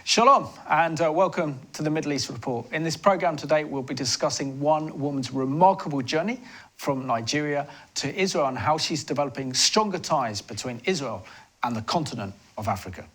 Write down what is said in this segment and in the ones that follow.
Shalom and welcome to the Middle East Report. In this program today, we'll be discussing one woman's remarkable journey from Nigeria to Israel and how she's developing stronger ties between Israel and the continent of Africa.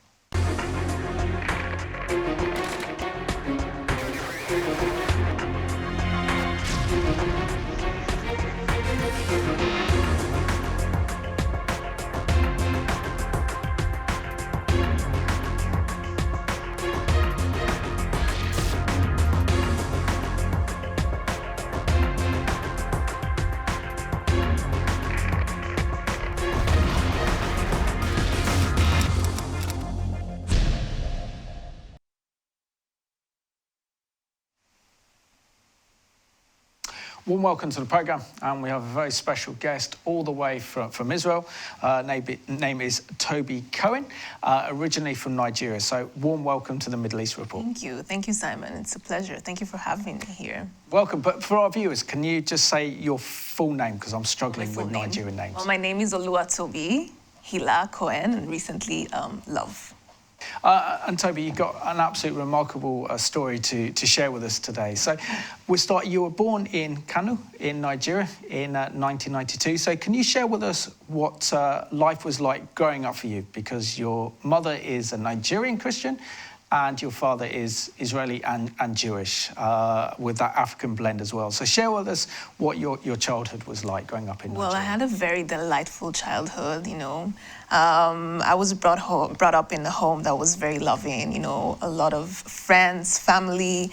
Warm welcome to the programme, and we have a very special guest all the way from Israel. Name is Tobi Cohen, originally from Nigeria. So warm welcome to the Middle East Report. Thank you, Simon. It's a pleasure. Thank you for having me here. Welcome, but for our viewers, can you just say your full name, because I'm struggling with Nigerian names. Well, my name is Tobi Cohen, and recently Love. And Toby, you've got an absolutely remarkable story to share with us today. So we'll start. You were born in Kano in Nigeria in 1992. So can you share with us what life was like growing up for you? Because your mother is a Nigerian Christian and your father is Israeli and Jewish, with that African blend as well. So share with us what your childhood was like growing up in Nigeria. Well, I had a very delightful childhood, I was brought up in a home that was very loving, a lot of friends, family.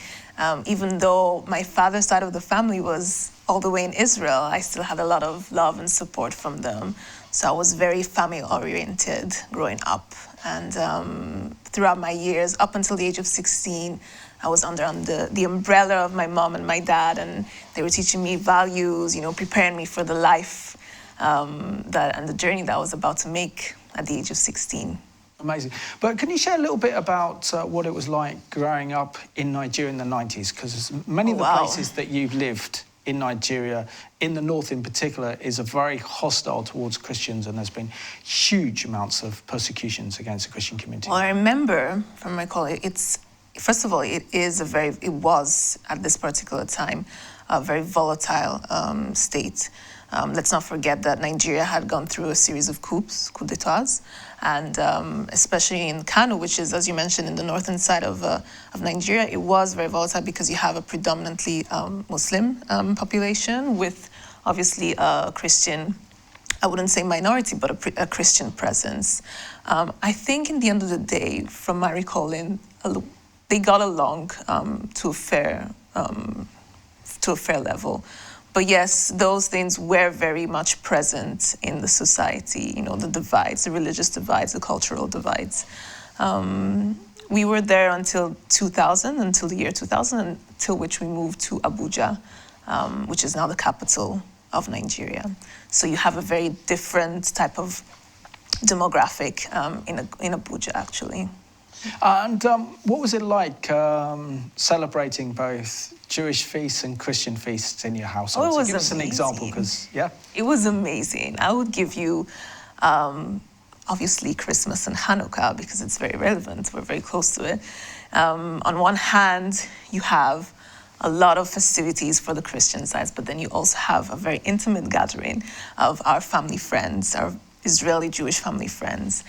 Even though my father's side of the family was all the way in Israel, I still had a lot of love and support from them. So I was very family-oriented growing up. And throughout my years, up until the age of 16, I was under the umbrella of my mom and my dad, and they were teaching me values, preparing me for the life and the journey that I was about to make at the age of 16. Amazing. But can you share a little bit about what it was like growing up in Nigeria in the 90s? Because many of the places that you've lived in Nigeria, in the north in particular, is a very hostile towards Christians, and there's been huge amounts of persecutions against the Christian community. Well, I remember from my college, first of all, it was at this particular time a very volatile state. Let's not forget that Nigeria had gone through a series of coup d'etats, and especially in Kano, which is, as you mentioned, in the northern side of Nigeria, it was very volatile because you have a predominantly Muslim population with obviously a Christian, I wouldn't say minority, but a Christian presence. I think in the end of the day, from my recalling, they got along to a fair level. But yes, those things were very much present in the society, the divides, the religious divides, the cultural divides. We were there until the year 2000, until which we moved to Abuja, which is now the capital of Nigeria. So you have a very different type of demographic in Abuja, actually. And what was it like celebrating both Jewish feasts and Christian feasts in your household? Oh, it was give us an example, because, It was amazing. I would give you, obviously, Christmas and Hanukkah, because it's very relevant. We're very close to it. On one hand, you have a lot of festivities for the Christian sides, but then you also have a very intimate gathering of our family friends, our Israeli Jewish family friends.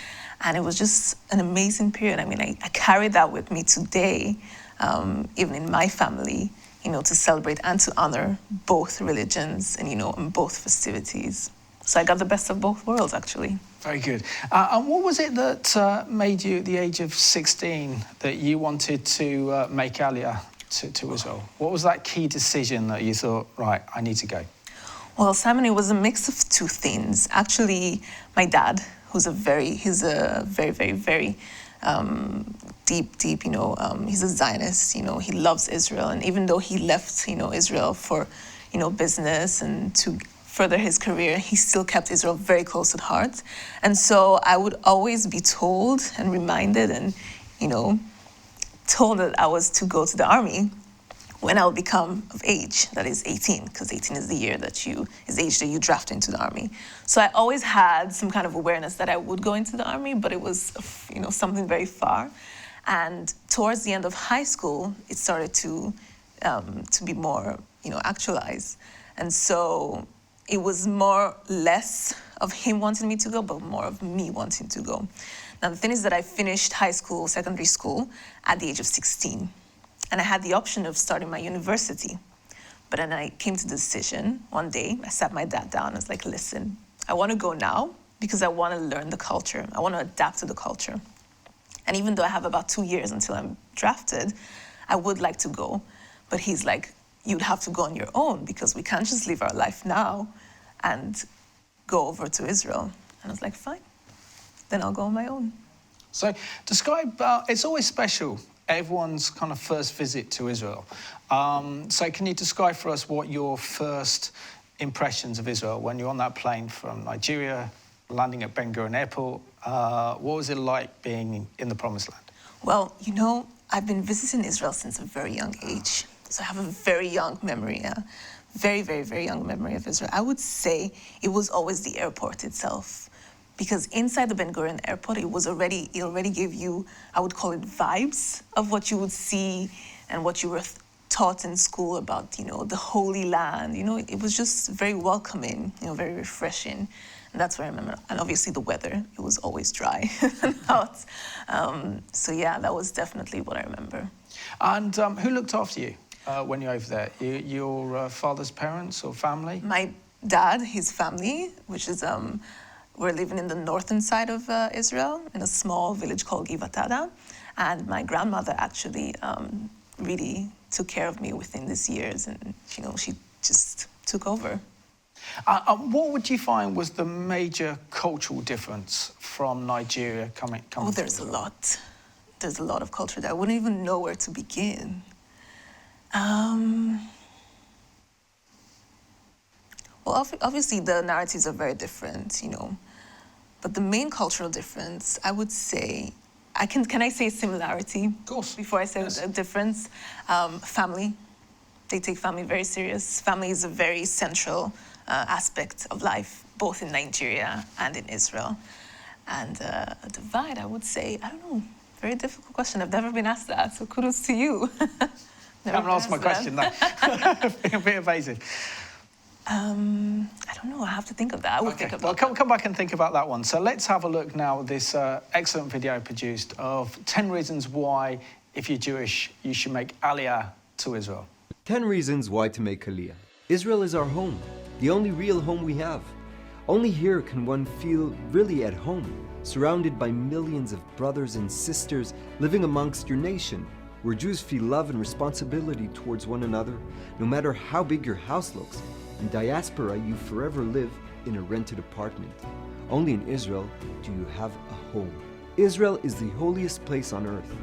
And it was just an amazing period. I mean, I carried that with me today, even in my family, to celebrate and to honor both religions and, and both festivities. So I got the best of both worlds, actually. Very good. And what was it that made you, at the age of 16, that you wanted to make Aliyah to Israel? What was that key decision that you thought, right, I need to go? Well, Simon, it was a mix of two things. Actually, my dad, he's a very, very deep, he's a Zionist, he loves Israel. And even though he left, Israel for, business and to further his career, he still kept Israel very close at heart. And so I would always be told and reminded and, told that I was to go to the army when I would become of age, that is 18, because 18 is the age that you draft into the army. So I always had some kind of awareness that I would go into the army, but it was, something very far. And towards the end of high school, it started to be more, actualized. And so it was less of him wanting me to go, but more of me wanting to go. Now, the thing is that I finished secondary school at the age of 16. And I had the option of starting my university. But then I came to the decision one day. I sat my dad down. I was like, listen, I want to go now because I want to learn the culture. I want to adapt to the culture. And even though I have about 2 years until I'm drafted, I would like to go. But he's like, you'd have to go on your own because we can't just live our life now and go over to Israel. And I was like, fine, then I'll go on my own. So describe, it's always special, everyone's kind of first visit to Israel. So can you describe for us what your first impressions of Israel, when you're on that plane from Nigeria, landing at Ben Gurion Airport, what was it like being in the Promised Land? Well, I've been visiting Israel since a very young age. So I have a very young memory, very, very, very young memory of Israel. I would say it was always the airport itself. Because inside the Ben Gurion Airport, it already gave you, I would call it vibes of what you would see and what you were taught in school about, the Holy Land. It was just very welcoming, very refreshing. And that's what I remember. And obviously the weather, it was always dry and hot. So yeah, that was definitely what I remember. And who looked after you when you were over there? Your father's parents or family? My dad, his family, which is, we're living in the northern side of Israel, in a small village called Givatada. And my grandmother actually really took care of me within these years. And, she just took over. What would you find was the major cultural difference from Nigeria coming there's a lot. There's a lot of culture there. I wouldn't even know where to begin. Well, obviously the narratives are very different, But the main cultural difference, I would say, can I say similarity? Of course. Before I say a difference? Family. They take family very serious. Family is a very central aspect of life, both in Nigeria and in Israel. And a divide, I would say, I don't know, very difficult question. I've never been asked that, so kudos to you. I haven't asked my question, though. Being a bit evasive. I don't know, I have to think of that. I will think about that. Well, come back and think about that one. So let's have a look now at this excellent video produced of 10 reasons why, if you're Jewish, you should make Aliyah to Israel. 10 reasons why to make Aliyah. Israel is our home, the only real home we have. Only here can one feel really at home, surrounded by millions of brothers and sisters living amongst your nation, where Jews feel love and responsibility towards one another, no matter how big your house looks. In diaspora, you forever live in a rented apartment. Only in Israel do you have a home. Israel is the holiest place on earth.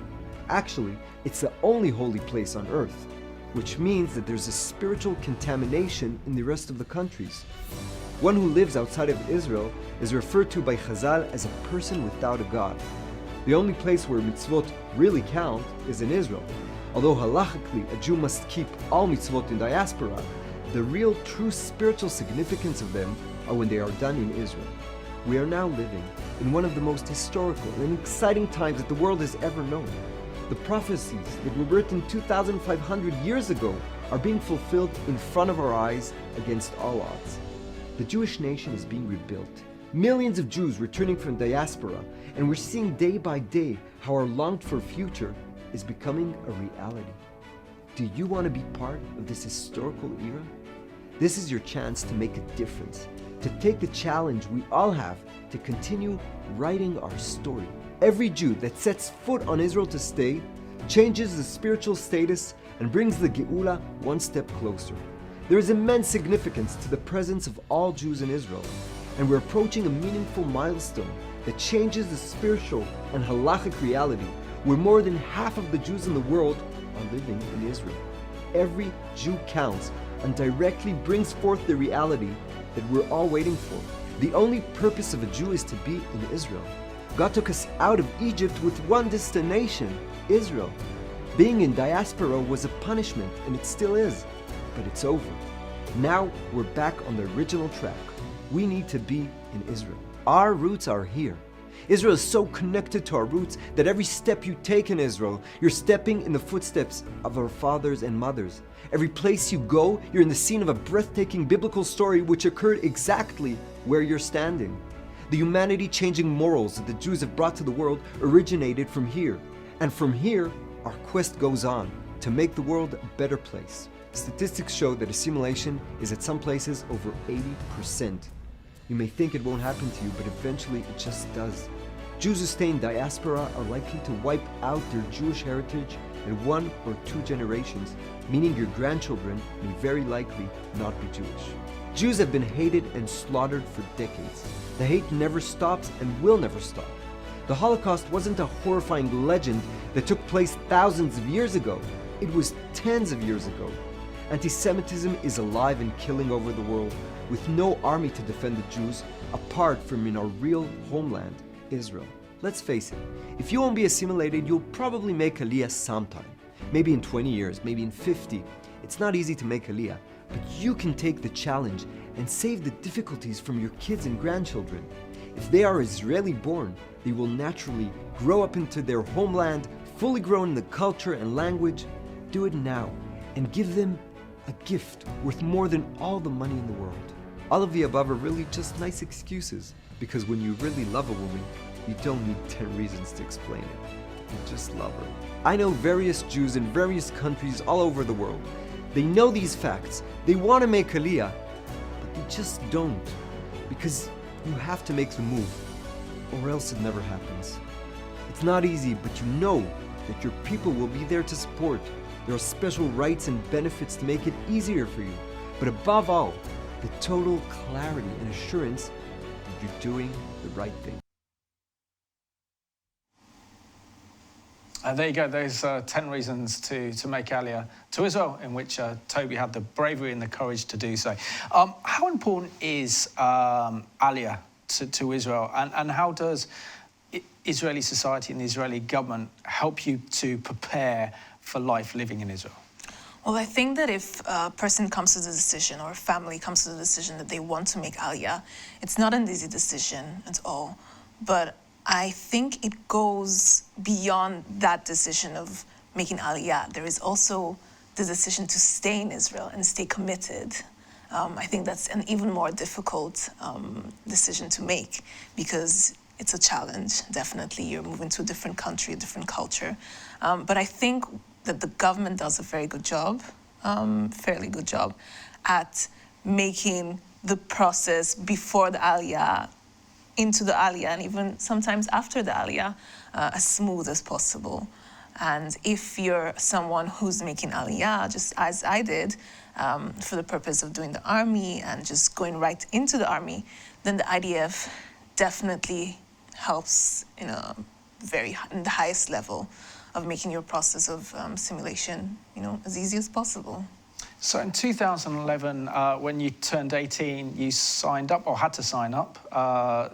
Actually, it's the only holy place on earth, which means that there's a spiritual contamination in the rest of the countries. One who lives outside of Israel is referred to by Chazal as a person without a God. The only place where mitzvot really count is in Israel. Although halachically a Jew must keep all mitzvot in diaspora, the real true spiritual significance of them are when they are done in Israel. We are now living in one of the most historical and exciting times that the world has ever known. The prophecies that were written 2,500 years ago are being fulfilled in front of our eyes against all odds. The Jewish nation is being rebuilt. Millions of Jews returning from diaspora, and we're seeing day by day how our longed-for future is becoming a reality. Do you want to be part of this historical era? This is your chance to make a difference, to take the challenge we all have to continue writing our story. Every Jew that sets foot on Israel to stay changes the spiritual status and brings the Geula one step closer. There is immense significance to the presence of all Jews in Israel, and we're approaching a meaningful milestone that changes the spiritual and halachic reality where more than half of the Jews in the world are living in Israel. Every Jew counts and directly brings forth the reality that we're all waiting for. The only purpose of a Jew is to be in Israel. God took us out of Egypt with one destination, Israel. Being in diaspora was a punishment, and it still is, but it's over. Now we're back on the original track. We need to be in Israel. Our roots are here. Israel is so connected to our roots that every step you take in Israel, you're stepping in the footsteps of our fathers and mothers. Every place you go, you're in the scene of a breathtaking biblical story which occurred exactly where you're standing. The humanity-changing morals that the Jews have brought to the world originated from here. And from here, our quest goes on to make the world a better place. Statistics show that assimilation is at some places over 80%. You may think it won't happen to you, but eventually it just does. Jews who stay in diaspora are likely to wipe out their Jewish heritage in 1 or 2 generations, meaning your grandchildren may very likely not be Jewish. Jews have been hated and slaughtered for decades. The hate never stops and will never stop. The Holocaust wasn't a horrifying legend that took place thousands of years ago. It was tens of years ago. Anti-Semitism is alive and killing over the world, with no army to defend the Jews apart from in our real homeland, Israel. Let's face it, if you won't be assimilated, you'll probably make Aliyah sometime. Maybe in 20 years, maybe in 50. It's not easy to make Aliyah, but you can take the challenge and save the difficulties from your kids and grandchildren. If they are Israeli born, they will naturally grow up into their homeland, fully grown in the culture and language. Do it now and give them a gift worth more than all the money in the world. All of the above are really just nice excuses, because when you really love a woman, you don't need 10 reasons to explain it. You just love her. I know various Jews in various countries all over the world. They know these facts. They want to make Aliyah, but they just don't, because you have to make the move, or else it never happens. It's not easy, but you know that your people will be there to support. There are special rights and benefits to make it easier for you, but above all, the total clarity and assurance that you're doing the right thing. There you go, those 10 reasons to make Aliyah to Israel, in which Toby had the bravery and the courage to do so. How important is Aliyah to Israel, and how does Israeli society and the Israeli government help you to prepare for life living in Israel? Well, I think that if a person comes to the decision, or a family comes to the decision that they want to make Aliyah, it's not an easy decision at all. But I think it goes beyond that decision of making Aliyah. There is also the decision to stay in Israel and stay committed. I think that's an even more difficult decision to make, because it's a challenge, definitely. You're moving to a different country, a different culture. But I think that the government does a very good job, fairly good job, at making the process before the Aliyah, into the Aliyah, and even sometimes after the Aliyah, as smooth as possible. And if you're someone who's making Aliyah, just as I did, for the purpose of doing the army and just going right into the army, then the IDF definitely helps in the highest level of making your process of simulation, as easy as possible. So in 2011, when you turned 18, you signed up, or had to sign up,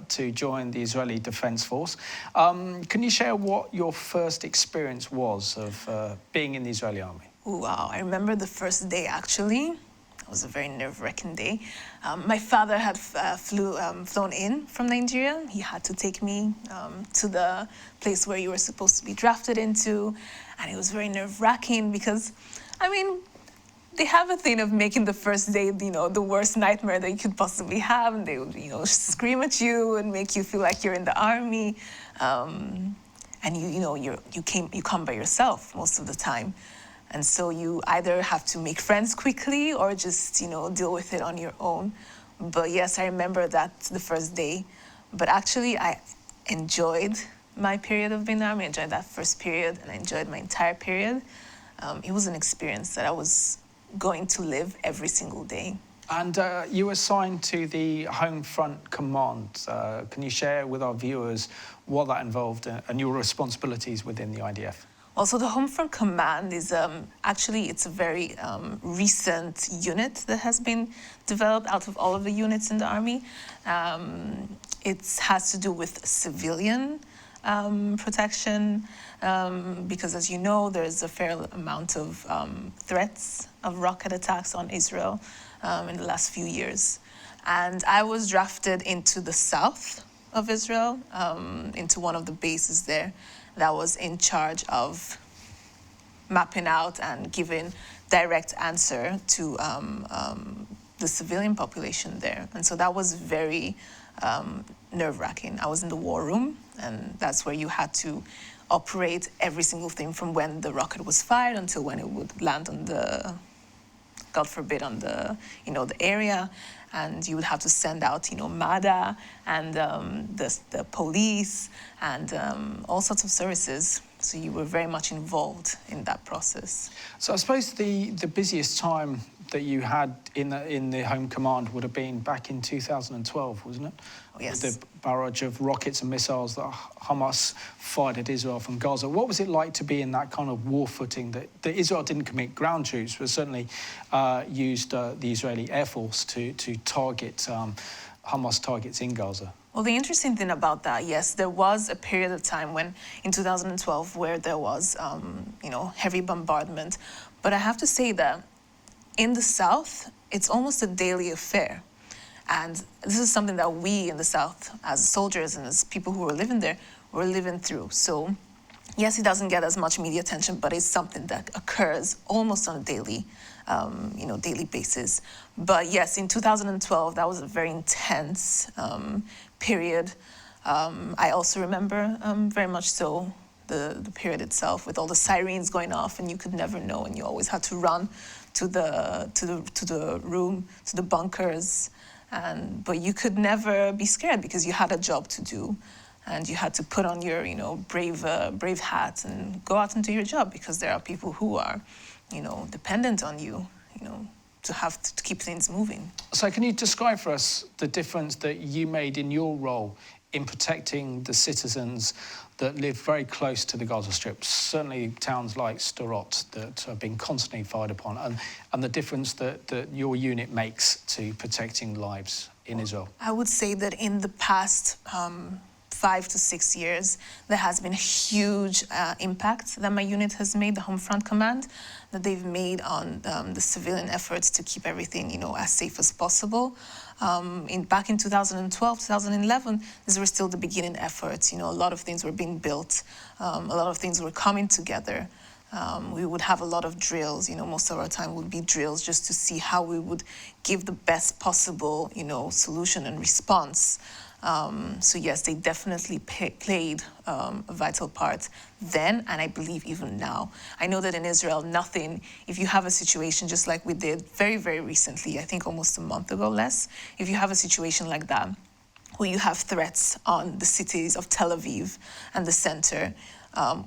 to join the Israeli Defense Force. Can you share what your first experience was of being in the Israeli army? Wow, I remember the first day, actually. It was a very nerve-wracking day. My father had flown in from Nigeria. He had to take me to the place where you were supposed to be drafted into. And it was very nerve-wracking because, they have a thing of making the first day, the worst nightmare that you could possibly have. And they would, scream at you and make you feel like you're in the army. And you come by yourself most of the time. And so you either have to make friends quickly or just, deal with it on your own. But yes, I remember that the first day. But actually, I enjoyed my period of being in the army. I enjoyed that first period, and I enjoyed my entire period. It was an experience that I was going to live every single day. And you were assigned to the Home Front Command. Can you share with our viewers what that involved and your responsibilities within the IDF? Well, so the Home Front Command is it's a very recent unit that has been developed out of all of the units in the Army. It has to do with civilian protection, because as you know, there's a fair amount of threats of rocket attacks on Israel in the last few years. And I was drafted into the south of Israel into one of the bases there that was in charge of mapping out and giving direct answer to the civilian population there. And so that was very nerve-wracking. I was in the war room, and that's where you had to operate every single thing from when the rocket was fired until when it would land on the, God forbid, on the, the area. And you would have to send out, MADA and the police and all sorts of services. So you were very much involved in that process. So I suppose the busiest time that you had in the Home Command would have been back in 2012, wasn't it? Oh, yes. With the barrage of rockets and missiles that Hamas fired at Israel from Gaza. What was it like to be in that kind of war footing that Israel didn't commit ground troops, but certainly used the Israeli Air Force to target Hamas targets in Gaza? Well, the interesting thing about that, yes, there was a period of time when, in 2012, where there was, heavy bombardment. But I have to say that in the South, it's almost a daily affair. And this is something that we in the South, as soldiers and as people who were living there, were living through. So, yes, it doesn't get as much media attention, but it's something that occurs almost on a daily basis. But yes, in 2012, that was a very intense period. I also remember very much so the period itself with all the sirens going off, and you could never know, and you always had to run to the room, to the bunkers, but you could never be scared because you had a job to do, and you had to put on your brave hat and go out and do your job, because there are people who are dependent on you to have to keep things moving. So can you describe for us the difference that you made in your role in protecting the citizens that live very close to the Gaza Strip, certainly towns like Sderot that have been constantly fired upon, and the difference that your unit makes to protecting lives in Israel? I would say that in the past 5 to 6 years, there has been a huge impact that my unit has made, the Home Front Command, that they've made on the civilian efforts to keep everything, as safe as possible. Back in 2012, 2011, these were still the beginning efforts. A lot of things were being built. A lot of things were coming together. We would have a lot of drills. Most of our time would be drills just to see how we would give the best possible, solution and response. So yes, they definitely played a vital part then, and I believe even now. I know that in Israel, if you have a situation just like we did very, very recently, I think almost a month ago less, if you have a situation like that, where you have threats on the cities of Tel Aviv and the center,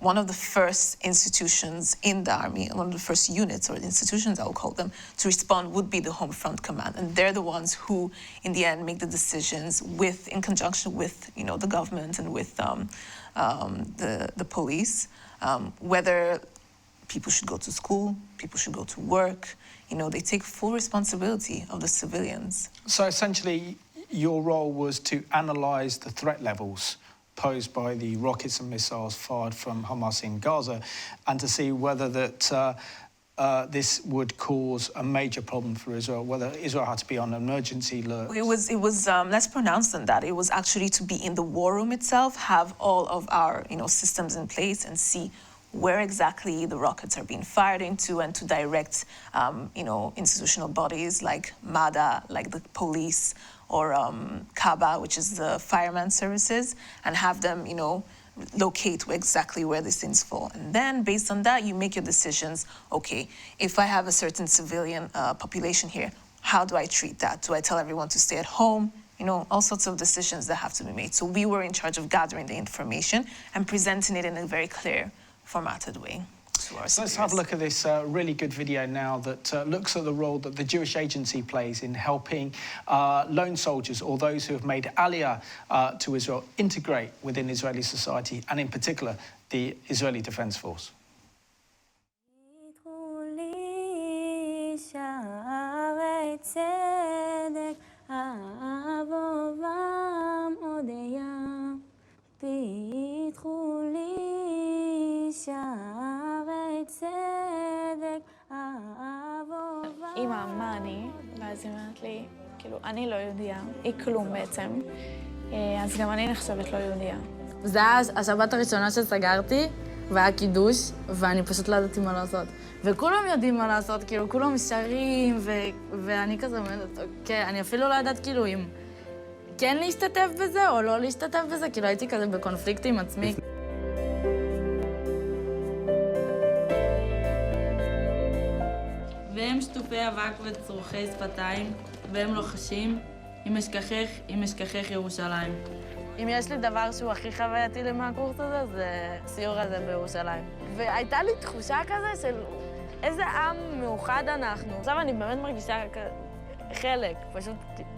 one of the first institutions in the army, one of the first units or institutions, I will call them, to respond would be the Home Front Command. And they're the ones who, in the end, make the decisions in conjunction with, the government and with the police, whether people should go to school, people should go to work. They take full responsibility of the civilians. So essentially, your role was to analyse the threat levels posed by the rockets and missiles fired from Hamas in Gaza, and to see whether this would cause a major problem for Israel, whether Israel had to be on emergency alert. It was less pronounced than that. It was actually to be in the war room itself, have all of our systems in place, and see where exactly the rockets are being fired into, and to direct institutional bodies like MADA, like the police, or Kaba, which is the fireman services, and have them, locate exactly where these things fall. And then, based on that, you make your decisions. Okay, if I have a certain civilian population here, how do I treat that? Do I tell everyone to stay at home? All sorts of decisions that have to be made. So we were in charge of gathering the information and presenting it in a very clear, formatted way. So let's have a look at this really good video now that looks at the role that the Jewish Agency plays in helping lone soldiers or those who have made Aliyah to Israel integrate within Israeli society, and in particular, the Israeli Defense Force. אמא, מה אני? ואז היא אומרת לי, אני לא יודעה, היא כלום בעצם. אז גם אני נחשבת לא יהודייה. זה היה השבת הראשונה שסגרתי, והיה קידוש, ואני פשוט לא ידעתי מה לעשות. וכולם יודעים מה לעשות, כאילו, כולם שרים, ואני כזה אומרת, אוקיי, אני אפילו לא יודעת כאילו אם כן להשתתף בזה או לא להשתתף בזה, כאילו הייתי כזה בקונפליקט עם עצמי. והם שטופי אבק וצרוכי שפתיים, והם לוחשים, אם אשכחך ירושלים. אם יש לי דבר שהוא הכי חווייתי לי מהקורס הזה, זה סיור הזה בירושלים. והייתה לי תחושה כזה של איזה עם מאוחד אנחנו. עכשיו אני באמת מרגישה חלק, פשוט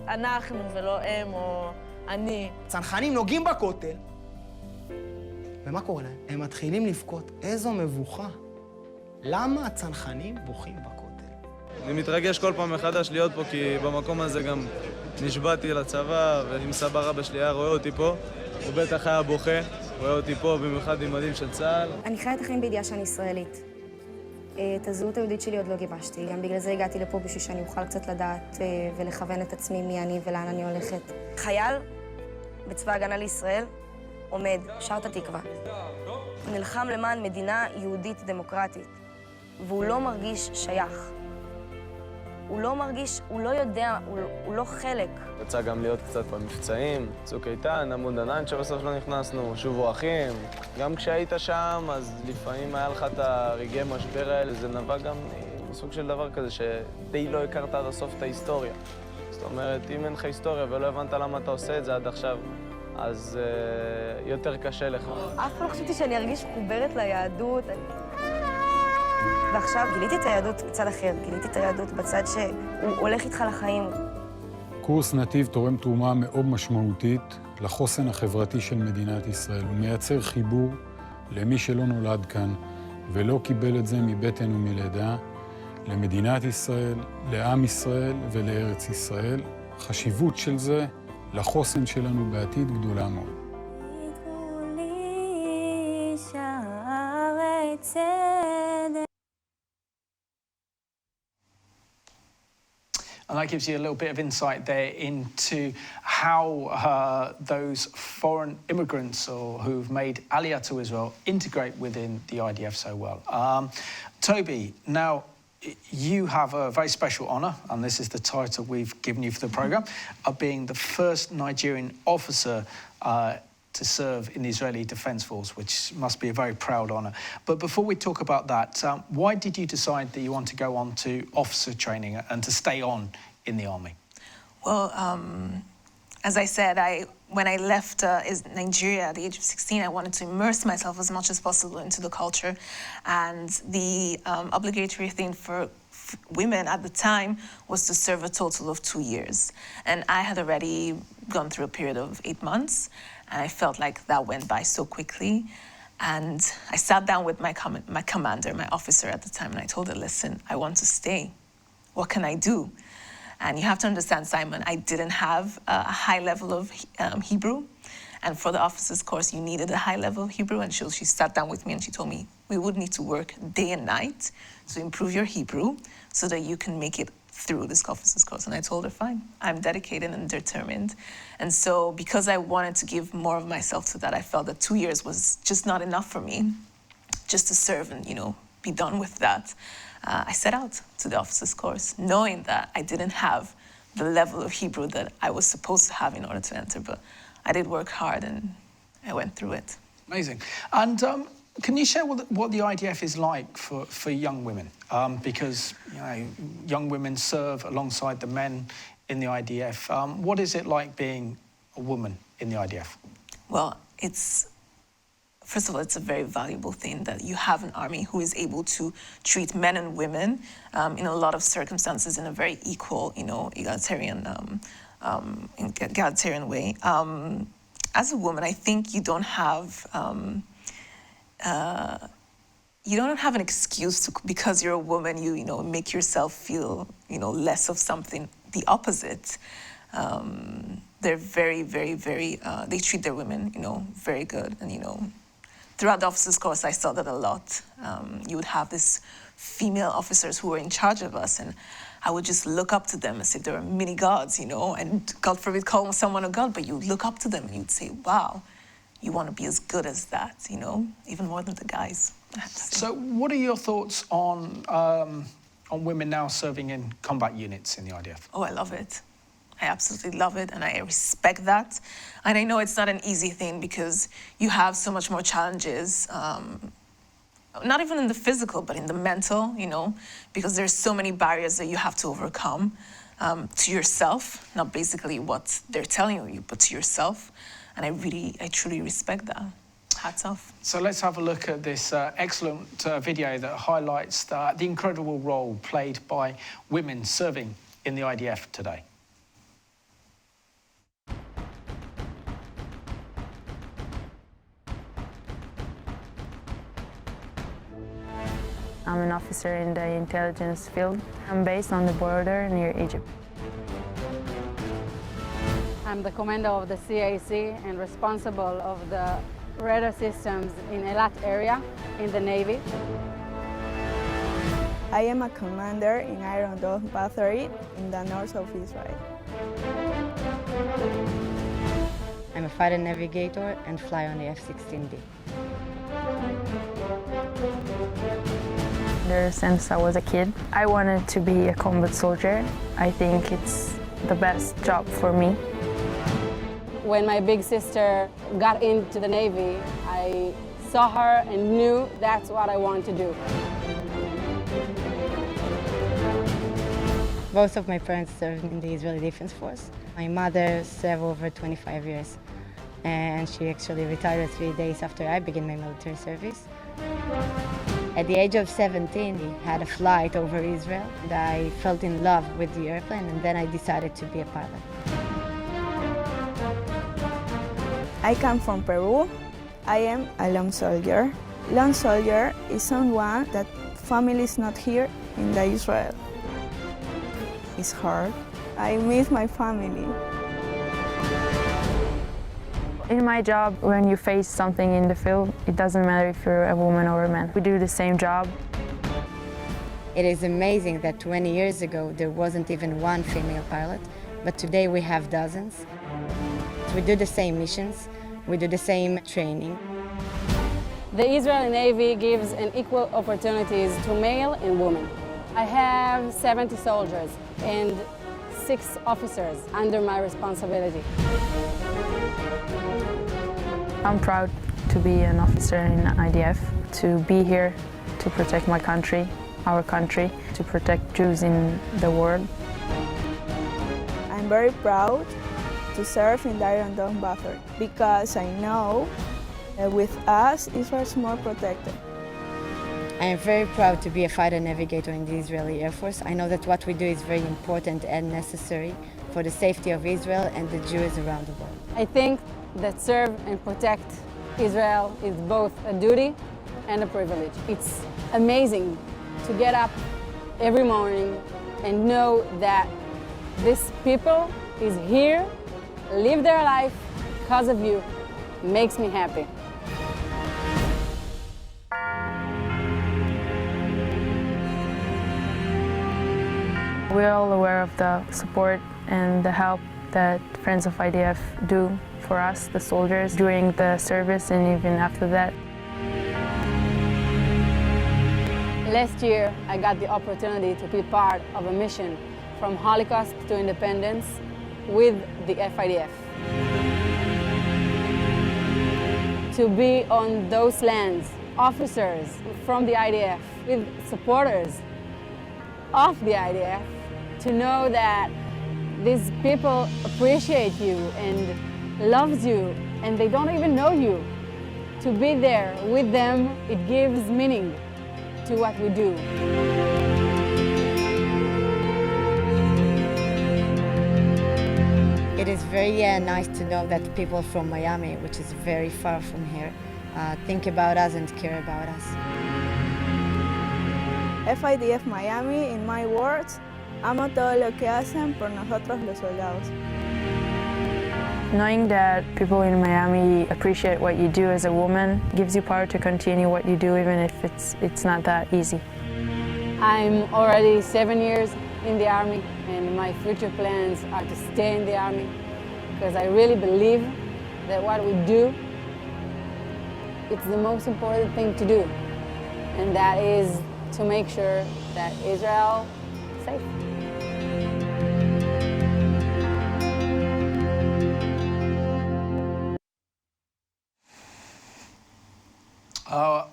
אנחנו ולא הם או אני. צנחנים נוגעים בכותל, ומה קורה להם? הם מתחילים לבכות. איזו מבוכה. למה הצנחנים בוכים בכותל? אני מתרגש כל פעם מחדש להיות פה, כי במקום הזה גם נשבעתי לצבא, ואם סבא רבא שלי היה רואה אותי פה, הוא בטח היה בוכה, רואה אותי פה במיוחד עם מדים של צה"ל. אני חיה את החיים בידיעה שאני ישראלית. את הזהות היהודית שלי עוד לא גיבשתי, גם בגלל זה הגעתי לפה בשביל שאני אוכל קצת לדעת ולכוון את עצמי מי אני ולאן אני הולכת. חייל בצבא ההגנה לישראל עומד, שר את התקווה. נלחם למען מדינה יהודית דמוקרטית, והוא לא מרגיש שייך. הוא לא מרגיש, הוא לא יודע, הוא לא חלק. יצא גם להיות קצת במבצעים, צוק איתן, עמוד ענן שבסוף לא נכנסנו, שובו אחים. גם כשהיית שם, אז לפעמים היה לך את הרגעי משבר האלה, זה נבע גם מסוג של דבר כזה שדי לא הכרת עד הסוף את ההיסטוריה. זאת אומרת, אם אין לך היסטוריה ולא הבנת למה אתה עושה את זה עד עכשיו, אז יותר קשה לך. אף פעם לא חשבתי שאני ארגיש מחוברת ליהדות. ועכשיו גיליתי את היהדות בצד אחר, גיליתי את היהדות בצד שהוא הולך איתך לחיים. קורס נתיב תורם תרומה מאוד משמעותית לחוסן החברתי של מדינת ישראל. הוא מייצר חיבור למי שלא נולד כאן ולא קיבל את זה מבטן ומלידה, למדינת ישראל, לעם ישראל ולארץ ישראל. החשיבות של זה לחוסן שלנו בעתיד גדולה מאוד. And that gives you a little bit of insight there into how those foreign immigrants or who've made Aliyah to Israel integrate within the IDF so well. Toby, now you have a very special honour, and this is the title we've given you for the programme, of being the first Nigerian officer to serve in the Israeli Defence Force, which must be a very proud honour. But before we talk about that, why did you decide that you want to go on to officer training and to stay on in the army? Well, as I said, when I left Nigeria at the age of 16, I wanted to immerse myself as much as possible into the culture. And the obligatory thing for women at the time was to serve a total of 2 years. And I had already gone through a period of 8 months, and I felt like that went by so quickly. And I sat down with my commander, my officer at the time, and I told her, listen, I want to stay. What can I do? And you have to understand, Simon, I didn't have a high level of Hebrew. And for the officers course, you needed a high level of Hebrew. And she sat down with me and she told me, we would need to work day and night to improve your Hebrew so that you can make it through this officers course. And I told her, fine, I'm dedicated and determined. And so because I wanted to give more of myself to that, I felt that 2 years was just not enough for me just to serve and, be done with that. I set out to the officers course, knowing that I didn't have the level of Hebrew that I was supposed to have in order to enter, but I did work hard and I went through it. Amazing. And can you share what the IDF is like for young women? Because young women serve alongside the men in the IDF. What is it like being a woman in the IDF? Well, first of all, it's a very valuable thing that you have an army who is able to treat men and women in a lot of circumstances in a very equal, egalitarian way. As a woman, I think you don't have an excuse to, because you're a woman, you make yourself feel, less of something. The opposite. They're very, very, very, they treat their women, very good. And, throughout the officers course, I saw that a lot. You would have these female officers who were in charge of us, and I would just look up to them as if they were mini gods, you know, and God forbid call someone a god, but you would look up to them and you'd say, wow, you want to be as good as that, you know, even more than the guys. So what are your thoughts on women now serving in combat units in the IDF? Oh, I love it. I absolutely love it, and I respect that. And I know it's not an easy thing because you have so much more challenges, not even in the physical, but in the mental, you know, because there's so many barriers that you have to overcome to yourself, not basically what they're telling you, but to yourself. And I truly respect that. Hats off. So let's have a look at this excellent video that highlights the incredible role played by women serving in the IDF today. I'm an officer in the intelligence field. I'm based on the border near Egypt. I'm the commander of the CAC and responsible of the radar systems in Eilat area in the Navy. I am a commander in Iron Dome Battery in the north of Israel. I'm a fighter navigator and fly on the F-16B. Since I was a kid, I wanted to be a combat soldier. I think it's the best job for me. When my big sister got into the Navy, I saw her and knew that's what I wanted to do. Both of my parents served in the Israeli Defense Force. My mother served over 25 years, and she actually retired 3 days after I began my military service. At the age of 17, I had a flight over Israel, and I fell in love with the airplane, and then I decided to be a pilot. I come from Peru. I am a lone soldier. Lone soldier is someone that family is not here in the Israel. It's hard. I miss my family. In my job, when you face something in the field, it doesn't matter if you're a woman or a man. We do the same job. It is amazing that 20 years ago there wasn't even one female pilot, but today we have dozens. We do the same missions, we do the same training. The Israeli Navy gives an equal opportunities to male and women. I have 70 soldiers and 6 officers under my responsibility. I'm proud to be an officer in IDF, to be here to protect my country, our country, to protect Jews in the world. I'm very proud to serve in the Iron Dome Battery because I know that with us, Israel is more protected. I am very proud to be a fighter navigator in the Israeli Air Force. I know that what we do is very important and necessary for the safety of Israel and the Jews around the world. I think that serve and protect Israel is both a duty and a privilege. It's amazing to get up every morning and know that this people is here, live their life because of you. Makes me happy. We're all aware of the support and the help that Friends of IDF do for us, the soldiers, during the service and even after that. Last year, I got the opportunity to be part of a mission from Holocaust to independence with the FIDF. To be on those lands, officers from the IDF, with supporters of the IDF, to know that these people appreciate you and loves you, and they don't even know you. To be there with them, it gives meaning to what we do. It is very nice to know that people from Miami, which is very far from here, think about us and care about us. FIDF Miami, in my words, amo todo lo que hacen por nosotros los soldados. Knowing that people in Miami appreciate what you do as a woman gives you power to continue what you do even if it's not that easy. I'm already 7 years in the Army, and my future plans are to stay in the Army because I really believe that what we do, it's the most important thing to do, and that is to make sure that Israel is safe.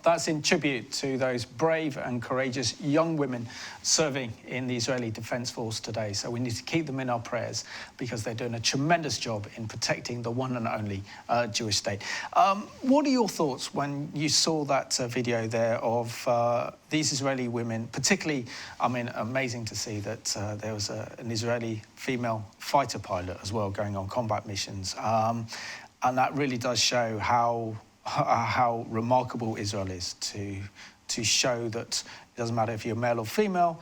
That's in tribute to those brave and courageous young women serving in the Israeli Defense Force today. So we need to keep them in our prayers because they're doing a tremendous job in protecting the one and only Jewish state. What are your thoughts when you saw that video there of these Israeli women, particularly, I mean, amazing to see that there was an Israeli female fighter pilot as well going on combat missions. And that really does show how remarkable Israel is to show that it doesn't matter if you're male or female,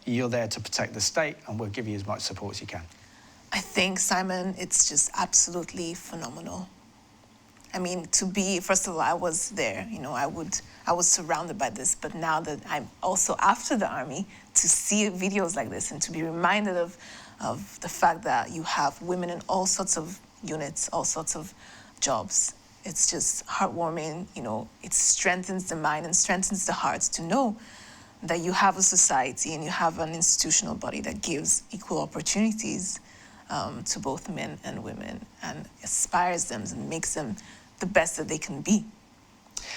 you're there to protect the state and we'll give you as much support as you can. I think, Simon, it's just absolutely phenomenal. I mean, first of all, I was there, you know, I was surrounded by this, but now that I'm also after the Army, to see videos like this and to be reminded of the fact that you have women in all sorts of units, all sorts of jobs, it's just heartwarming, you know, it strengthens the mind and strengthens the heart to know that you have a society and you have an institutional body that gives equal opportunities to both men and women and aspires them and makes them the best that they can be.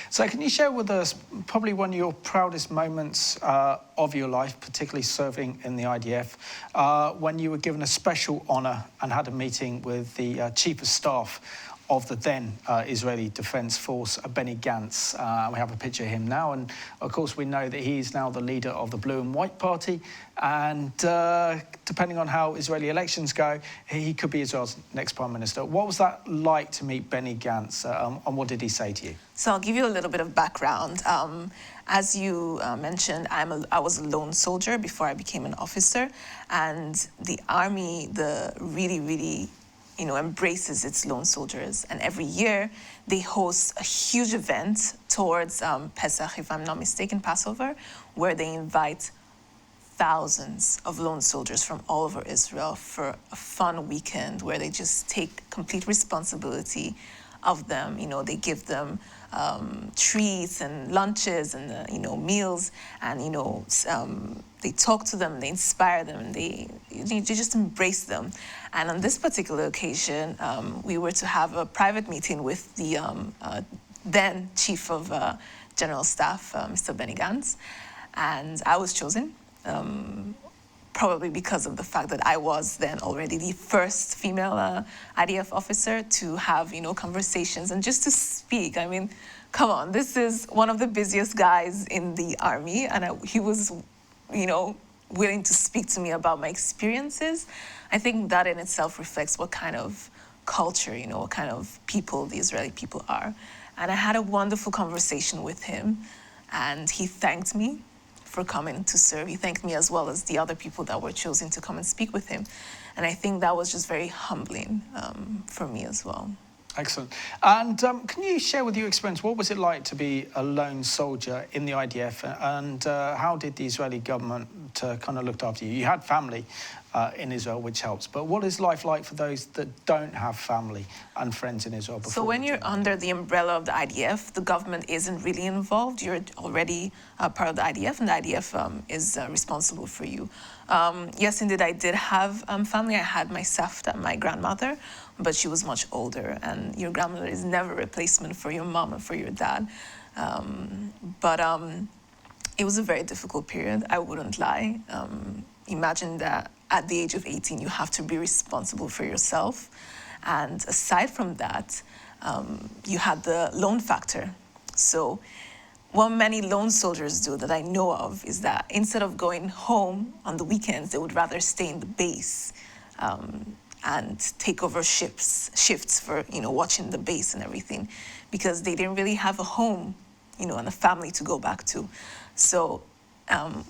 So can you share with us probably one of your proudest moments of your life, particularly serving in the IDF, when you were given a special honour and had a meeting with the Chief of Staff of the then Israeli Defense Force, Benny Gantz. We have a picture of him now, and of course we know that he's now the leader of the Blue and White Party, and depending on how Israeli elections go, he could be Israel's next Prime Minister. What was that like to meet Benny Gantz, and what did he say to you? So I'll give you a little bit of background. As you mentioned, I was a lone soldier before I became an officer, and the Army, really embraces its lone soldiers. And every year they host a huge event towards Pesach, if I'm not mistaken, Passover, where they invite thousands of lone soldiers from all over Israel for a fun weekend where they just take complete responsibility of them. You know, they give them treats and lunches and meals, and they talk to them, they inspire them, and they just embrace them. And on this particular occasion, we were to have a private meeting with the then Chief of General Staff, Mr. Benny Gantz, and I was chosen. Probably because of the fact that I was then already the first female IDF officer to have, conversations and just to speak. I mean, come on, this is one of the busiest guys in the Army, and he was, willing to speak to me about my experiences. I think that in itself reflects what kind of culture, what kind of people the Israeli people are. And I had a wonderful conversation with him, and he thanked me for coming to serve. He thanked me as well as the other people that were chosen to come and speak with him. And I think that was just very humbling for me as well. Excellent. And can you share with your experience, what was it like to be a lone soldier in the IDF, and how did the Israeli government kind of look after you? You had family in Israel, which helps, but what is life like for those that don't have family and friends in Israel before? So when you're under the umbrella of the IDF, the government isn't really involved. You're already part of the IDF, and the IDF is responsible for you. Yes, indeed, I did have family. I had my Safta, my grandmother, but she was much older, and your grandmother is never a replacement for your mom and for your dad. But it was a very difficult period, I wouldn't lie. Imagine that at the age of 18, you have to be responsible for yourself. And aside from that, you had the lone factor. So what many lone soldiers do that I know of is that instead of going home on the weekends, they would rather stay in the base and take over shifts for, watching the base and everything, because they didn't really have a home, and a family to go back to. So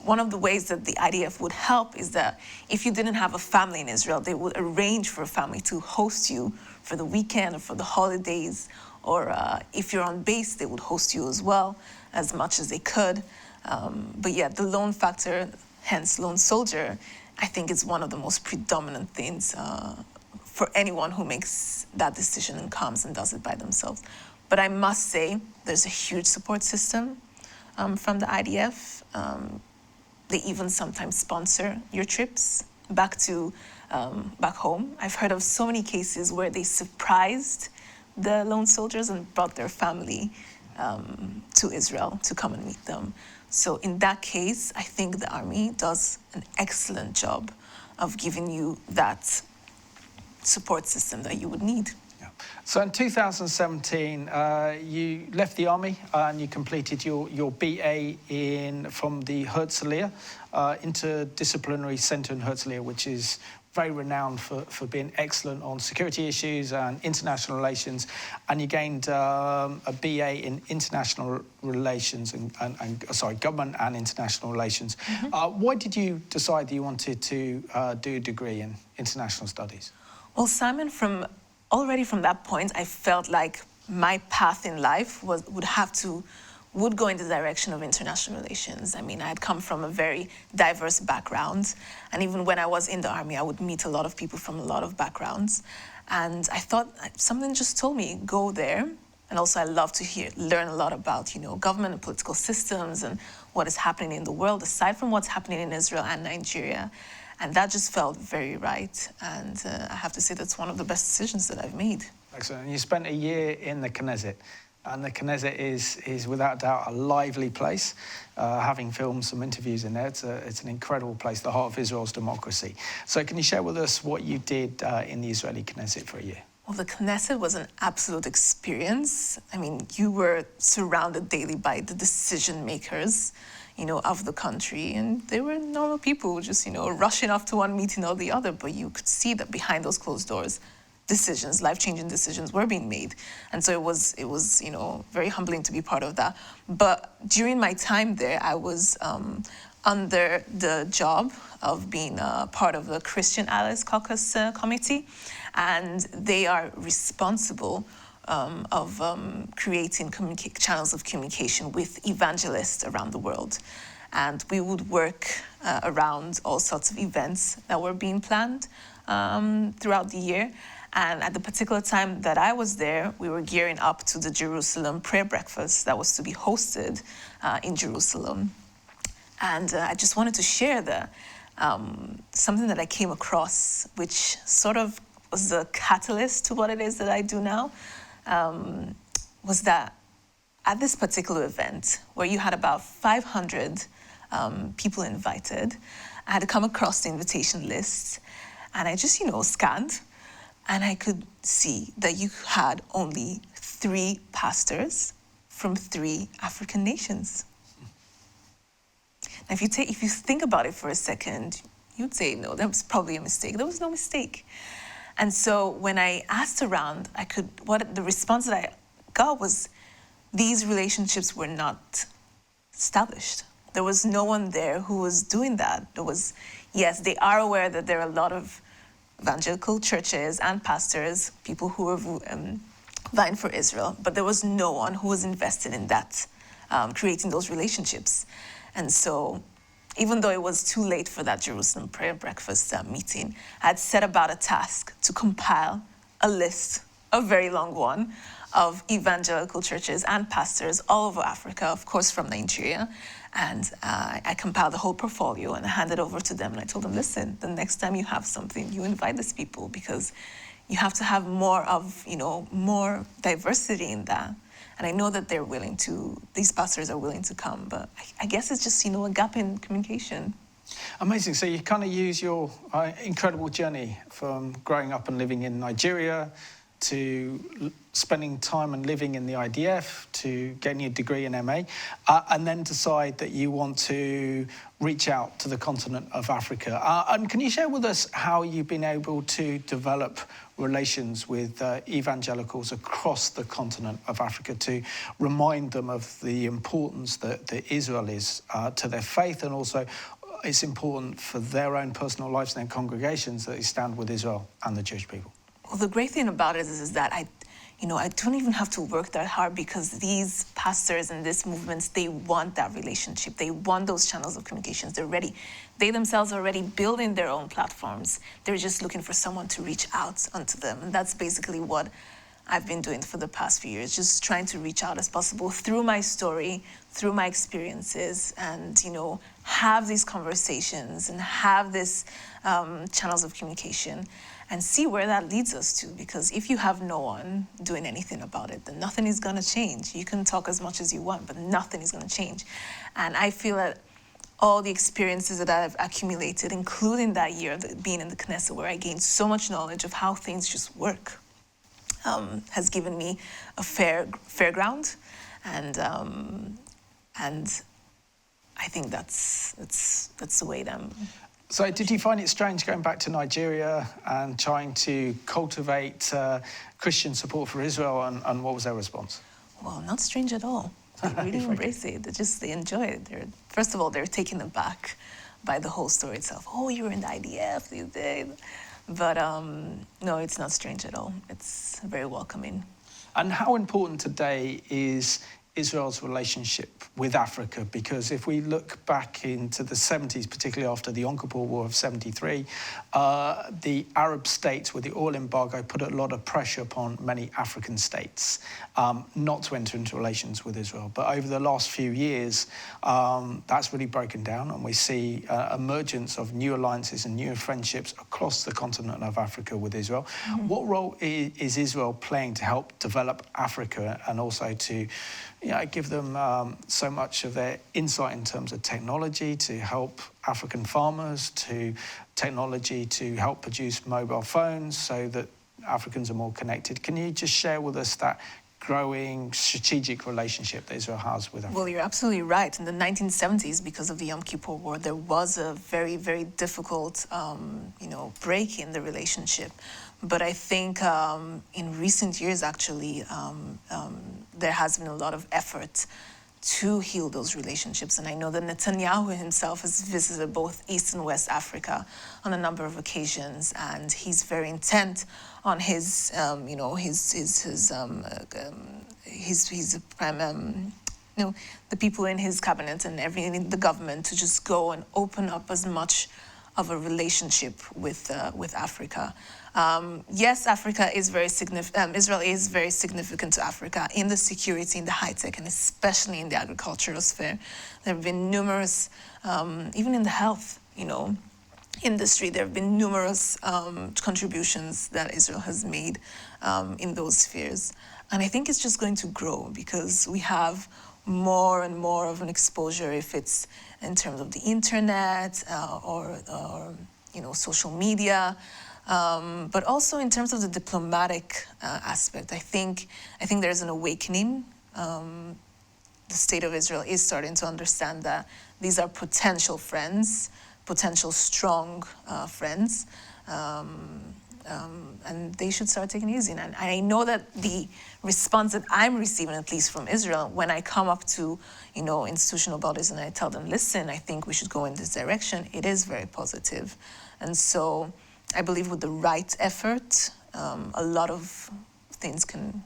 one of the ways that the IDF would help is that if you didn't have a family in Israel, they would arrange for a family to host you for the weekend or for the holidays, or if you're on base, they would host you as well, as much as they could. But yeah, the lone factor, hence lone soldier, I think it's one of the most predominant things for anyone who makes that decision and comes and does it by themselves. But I must say, there's a huge support system from the IDF. They even sometimes sponsor your trips back home. I've heard of so many cases where they surprised the lone soldiers and brought their family to Israel to come and meet them. So in that case, I think the Army does an excellent job of giving you that support system that you would need. Yeah. So in 2017, you left the Army and you completed your BA from the Herzliya Interdisciplinary Centre in Herzliya, which is very renowned for being excellent on security issues and international relations, and you gained a BA in international relations government and international relations. Mm-hmm. Why did you decide that you wanted to do a degree in international studies? Well, Simon, already from that point, I felt like my path in life would go in the direction of international relations. I mean, I had come from a very diverse background, and even when I was in the Army, I would meet a lot of people from a lot of backgrounds. And I thought something just told me, go there. And also I love to learn a lot about, government and political systems and what is happening in the world, aside from what's happening in Israel and Nigeria. And that just felt very right. And I have to say that's one of the best decisions that I've made. Excellent. And you spent a year in the Knesset. And the Knesset is without doubt a lively place. Having filmed some interviews in there, it's an incredible place, the heart of Israel's democracy. So can you share with us what you did in the Israeli Knesset for a year? Well, the Knesset was an absolute experience. I mean, you were surrounded daily by the decision makers, of the country. And they were normal people just, rushing off to one meeting or the other. But you could see that behind those closed doors, decisions, life-changing decisions were being made. And so it was very humbling to be part of that. But during my time there, I was under the job of being part of the Christian Allies Caucus Committee. And they are responsible of creating channels of communication with evangelists around the world. And we would work around all sorts of events that were being planned throughout the year. And at the particular time that I was there, we were gearing up to the Jerusalem prayer breakfast that was to be hosted in Jerusalem. And I just wanted to share something that I came across, which sort of was the catalyst to what it is that I do now, was that at this particular event, where you had about 500 people invited, I had come across the invitation list, and I just, scanned, and I could see that you had only 3 pastors from 3 African nations. Now, if you think about it for a second, you'd say, no, that was probably a mistake. There was no mistake. And so when I asked around, the response that I got was these relationships were not established. There was no one there who was doing that. Yes, they are aware that there are a lot of evangelical churches and pastors, people who are vying for Israel, but there was no one who was invested in that, creating those relationships. And so even though it was too late for that Jerusalem prayer breakfast meeting, I had set about a task to compile a list, a very long one, of evangelical churches and pastors all over Africa, of course from Nigeria. And I compiled the whole portfolio and I handed it over to them. And I told them, listen, the next time you have something, you invite these people, because you have to have more diversity in that. And I know that these pastors are willing to come, but I guess it's just, a gap in communication. Amazing. So you kind of use your incredible journey from growing up and living in Nigeria to spending time and living in the IDF to getting a degree in MA, and then decide that you want to reach out to the continent of Africa. And can you share with us how you've been able to develop relations with evangelicals across the continent of Africa to remind them of the importance that Israel is to their faith, and also it's important for their own personal lives and their congregations that they stand with Israel and the Jewish people? Well, the great thing about it is that I don't even have to work that hard because these pastors and these movements, they want that relationship. They want those channels of communications. They're ready. They themselves are already building their own platforms. They're just looking for someone to reach out onto them. And that's basically what I've been doing for the past few years, just trying to reach out as possible through my story, through my experiences, and, have these conversations and have these channels of communication and see where that leads us to. Because if you have no one doing anything about it, then nothing is gonna change. You can talk as much as you want, but nothing is gonna change. And I feel that all the experiences that I've accumulated, including that year being in the Knesset, where I gained so much knowledge of how things just work, has given me a fair ground, and I think that's the way that I'm. So did you find it strange going back to Nigeria and trying to cultivate Christian support for Israel, and what was their response? Well, not strange at all. They really embrace it. They enjoy it. First of all, they're taken aback by the whole story itself. Oh, you were in the IDF, you did. But no, it's not strange at all. It's very welcoming. And how important today is Israel's relationship with Africa? Because if we look back into the 70s, particularly after the Yom Kippur War of 73, the Arab states with the oil embargo put a lot of pressure upon many African states not to enter into relations with Israel. But over the last few years, that's really broken down, and we see emergence of new alliances and new friendships across the continent of Africa with Israel. Mm-hmm. What role is Israel playing to help develop Africa, and also to give them so much of their insight in terms of technology to help African farmers, to technology to help produce mobile phones so that Africans are more connected? Can you just share with us that growing strategic relationship that Israel has with Africa? Well, you're absolutely right. In the 1970s, because of the Yom Kippur War, there was a very, very difficult, break in the relationship. But I think in recent years, actually, there has been a lot of effort to heal those relationships. And I know that Netanyahu himself has visited both East and West Africa on a number of occasions, and he's very intent on his the people in his cabinet and everything in the government to just go and open up as much of a relationship with Africa. Yes, Africa is very significant. Israel is very significant to Africa in the security, in the high tech, and especially in the agricultural sphere. There have been numerous, even in the health, industry. There have been numerous contributions that Israel has made in those spheres, and I think it's just going to grow because we have more and more of an exposure, if it's in terms of the internet or social media. But also in terms of the diplomatic aspect, I think there's an awakening. The state of Israel is starting to understand that these are potential friends, potential strong friends, and they should start taking it easy. And I know that the response that I'm receiving, at least from Israel, when I come up to institutional bodies and I tell them, listen, I think we should go in this direction, it is very positive. And so I believe with the right effort, a lot of things can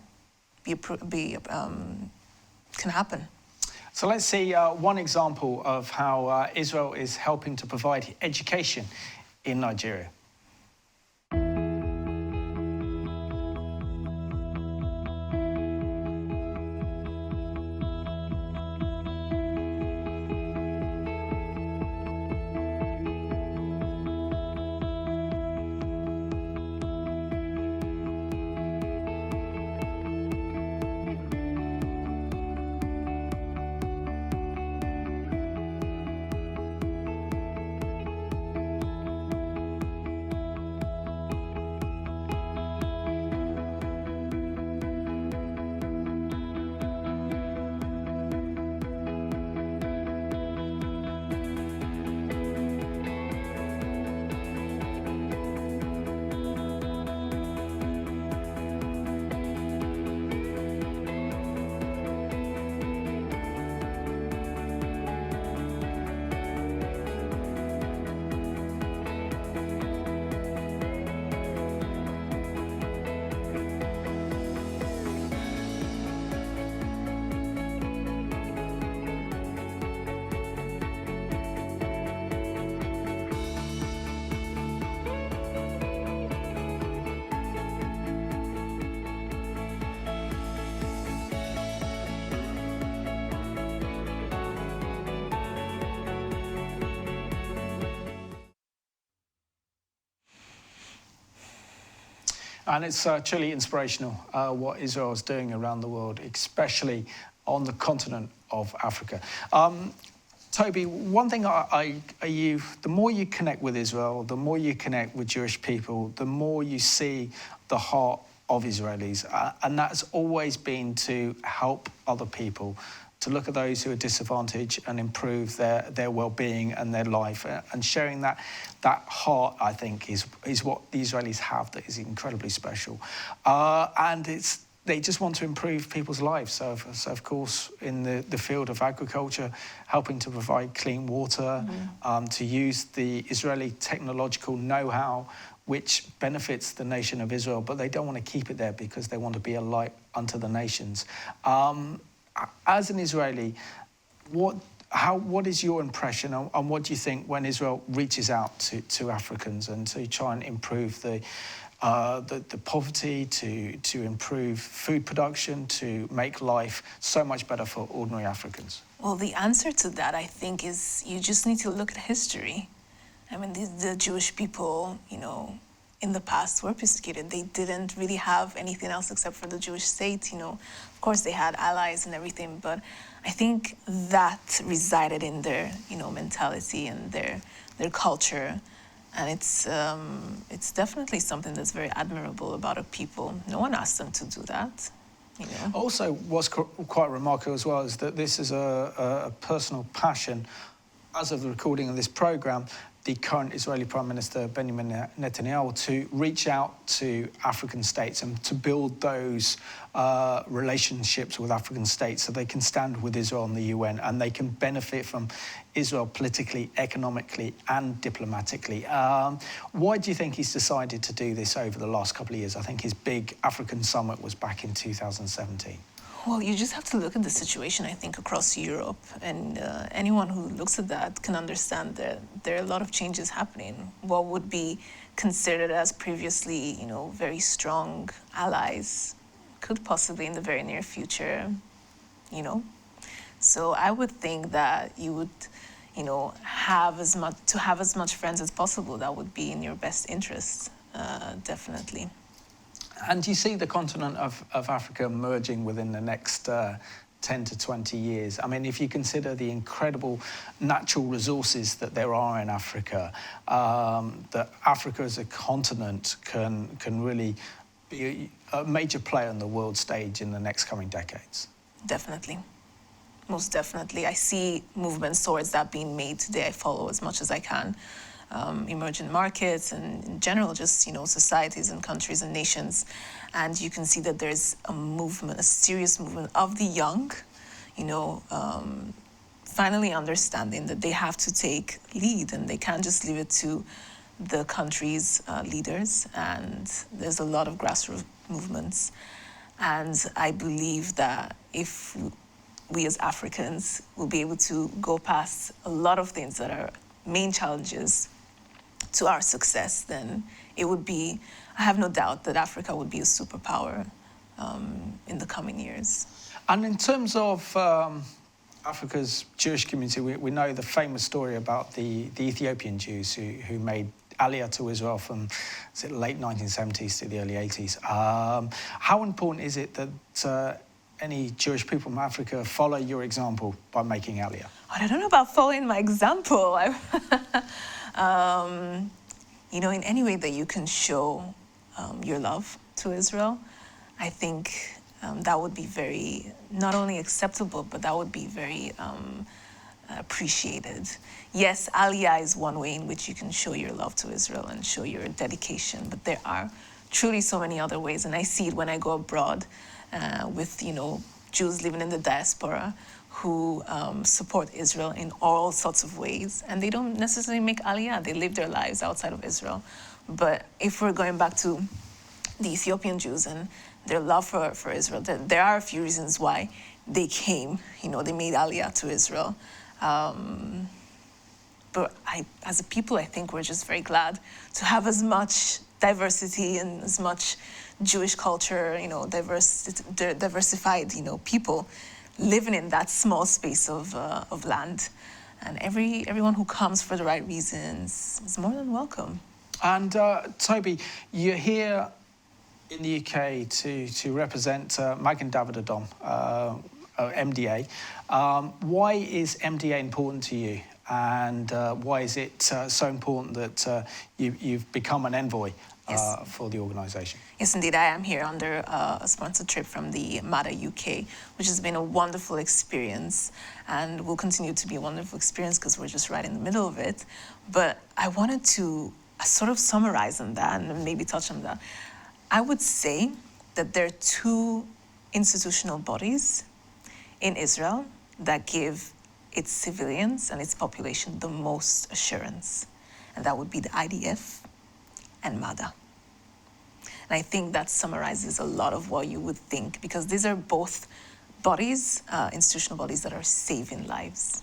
happen. So let's see one example of how Israel is helping to provide education in Nigeria. And it's truly inspirational what Israel is doing around the world, especially on the continent of Africa. Toby, one thing the more you connect with Israel, the more you connect with Jewish people, the more you see the heart of Israelis. And that's always been to help other people, to look at those who are disadvantaged and improve their well-being and their life. And sharing that heart, I think, is what the Israelis have that is incredibly special. And they just want to improve people's lives. So of course, in the field of agriculture, helping to provide clean water, to use the Israeli technological know-how, which benefits the nation of Israel, but they don't want to keep it there because they want to be a light unto the nations. As an Israeli, what is your impression, and what do you think when Israel reaches out to Africans and to try and improve the poverty, to improve food production, to make life so much better for ordinary Africans? Well, the answer to that, I think, is you just need to look at history. I mean, the Jewish people, in the past were persecuted. They didn't really have anything else except for the Jewish state. Of course, they had allies and everything, but I think that resided in their, mentality and their culture. And it's definitely something that's very admirable about a people. No one asked them to do that. Also, what's quite remarkable as well is that this is a personal passion. As of the recording of this program, the current Israeli Prime Minister Benjamin Netanyahu to reach out to African states and to build those relationships with African states so they can stand with Israel in the UN and they can benefit from Israel politically, economically and diplomatically. Why do you think he's decided to do this over the last couple of years? I think his big African summit was back in 2017. Well, you just have to look at the situation, I think, across Europe. And anyone who looks at that can understand that there are a lot of changes happening. What would be considered as previously, very strong allies could possibly in the very near future, So I would think that you would, have as much friends as possible. That would be in your best interest, definitely. And you see the continent of Africa merging within the next 10 to 20 years. I mean, if you consider the incredible natural resources that there are in Africa, that Africa as a continent can really be a major player on the world stage in the next coming decades. Definitely. Most definitely. I see movements towards that being made today. I follow as much as I can. Emerging markets and in general just, societies and countries and nations. And you can see that there's a movement, a serious movement of the young, finally understanding that they have to take lead and they can't just leave it to the country's leaders. And there's a lot of grassroots movements. And I believe that if we as Africans will be able to go past a lot of things that are main challenges to our success, then it would be, I have no doubt that Africa would be a superpower in the coming years. And in terms of Africa's Jewish community, we know the famous story about the Ethiopian Jews who made Aliyah to Israel from the late 1970s to the early 80s. How important is it that any Jewish people from Africa follow your example by making Aliyah? I don't know about following my example. In any way that you can show your love to Israel, I think that would be very, not only acceptable, but that would be very appreciated. Yes, Aliyah is one way in which you can show your love to Israel and show your dedication, but there are truly so many other ways, and I see it when I go abroad with, Jews living in the diaspora who support Israel in all sorts of ways. And they don't necessarily make Aliyah. They live their lives outside of Israel. But if we're going back to the Ethiopian Jews and their love for Israel, there are a few reasons why they came. They made Aliyah to Israel. But as a people, I think we're just very glad to have as much diversity and as much Jewish culture, diversified, people living in that small space of land. And everyone who comes for the right reasons is more than welcome. And Toby, you hear in the UK to represent Magen David Adom, MDA. Why is MDA important to you? And why is it so important that you've become an envoy for the organisation? Yes, indeed. I am here under a sponsored trip from the MADA UK, which has been a wonderful experience and will continue to be a wonderful experience because we're just right in the middle of it. But I wanted to sort of summarize on that and maybe touch on that. I would say that there are two institutional bodies in Israel that give its civilians and its population the most assurance, and that would be the IDF and MADA. And I think that summarizes a lot of what you would think, because these are both bodies, institutional bodies that are saving lives.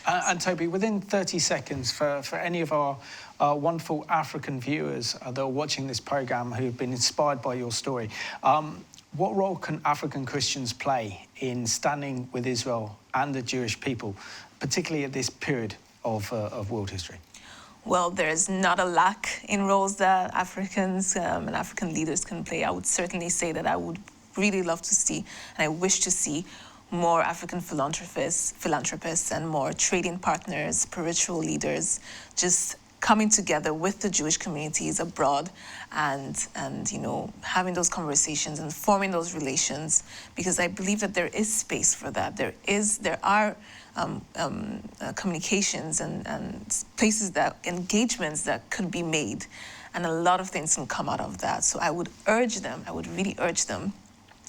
And Toby, within 30 seconds, for any of our wonderful African viewers that are watching this program who've been inspired by your story, what role can African Christians play in standing with Israel and the Jewish people, particularly at this period of world history? Well, there's not a lack in roles that Africans and African leaders can play. I would certainly say that I would really love to see, and I wish to see, more African philanthropists and more trading partners, spiritual leaders, just coming together with the Jewish communities abroad and you know, having those conversations and forming those relations, because I believe that there is space for that. There are communications and places engagements that could be made, and a lot of things can come out of that. So I would really urge them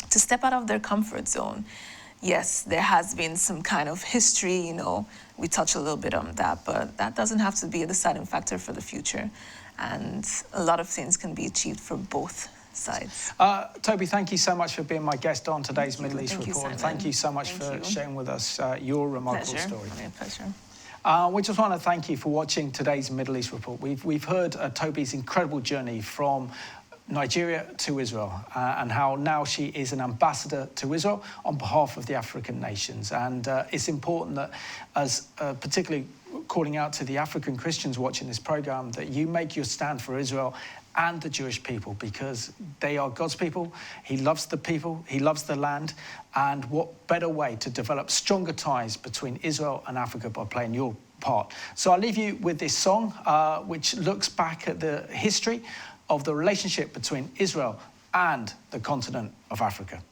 to step out of their comfort zone. Yes, there has been some kind of history, you know, we touch a little bit on that, but that doesn't have to be a deciding factor for the future. And a lot of things can be achieved for both sides. Toby, thank you so much for being my guest on today's Middle East Report. And thank you so much for sharing with us your remarkable story. My pleasure. We just want to thank you for watching today's Middle East Report. We've heard Toby's incredible journey from Nigeria to Israel, and how now she is an ambassador to Israel on behalf of the African nations. And it's important that, as particularly calling out to the African Christians watching this program, that you make your stand for Israel and the Jewish people, because they are God's people. He loves the people, he loves the land, and what better way to develop stronger ties between Israel and Africa by playing your part. So I'll leave you with this song, which looks back at the history of the relationship between Israel and the continent of Africa.